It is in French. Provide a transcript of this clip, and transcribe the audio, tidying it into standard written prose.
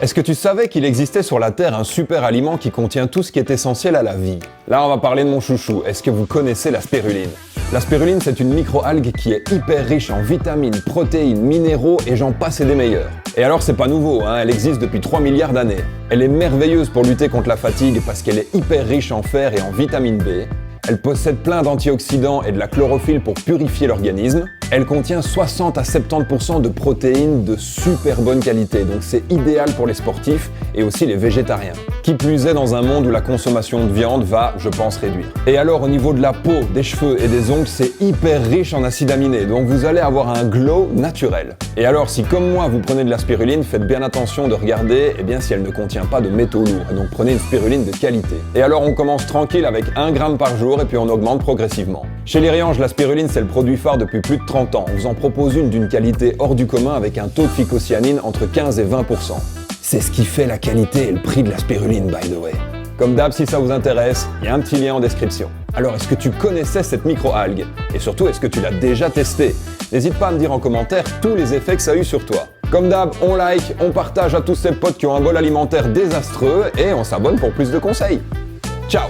Est-ce que tu savais qu'il existait sur la Terre un super aliment qui contient tout ce qui est essentiel à la vie? Là, on va parler de mon chouchou. Est-ce que vous connaissez la spiruline? La spiruline, c'est une microalgue qui est hyper riche en vitamines, protéines, minéraux et j'en passe et des meilleurs. Et alors, c'est pas nouveau, hein, elle existe depuis 3 milliards d'années. Elle est merveilleuse pour lutter contre la fatigue parce qu'elle est hyper riche en fer et en vitamine B. Elle possède plein d'antioxydants et de la chlorophylle pour purifier l'organisme. Elle contient 60 à 70% de protéines de super bonne qualité, donc c'est idéal pour les sportifs et aussi les végétariens. Qui plus est dans un monde où la consommation de viande va, je pense, réduire. Et alors au niveau de la peau, des cheveux et des ongles, c'est hyper riche en acides aminés, donc vous allez avoir un glow naturel. Et alors si comme moi vous prenez de la spiruline, faites bien attention de regarder si elle ne contient pas de métaux lourds, donc prenez une spiruline de qualité. Et alors on commence tranquille avec 1 gramme par jour et puis on augmente progressivement. Chez les Rianges, la spiruline c'est le produit phare depuis plus de 30 ans. On vous en propose une d'une qualité hors du commun avec un taux de phycocyanine entre 15 et 20%. C'est ce qui fait la qualité et le prix de la spiruline, by the way. Comme d'hab, si ça vous intéresse, il y a un petit lien en description. Alors, est-ce que tu connaissais cette microalgue? Et surtout, est-ce que tu l'as déjà testée? N'hésite pas à me dire en commentaire tous les effets que ça a eu sur toi. Comme d'hab, on like, on partage à tous ces potes qui ont un bol alimentaire désastreux et on s'abonne pour plus de conseils. Ciao!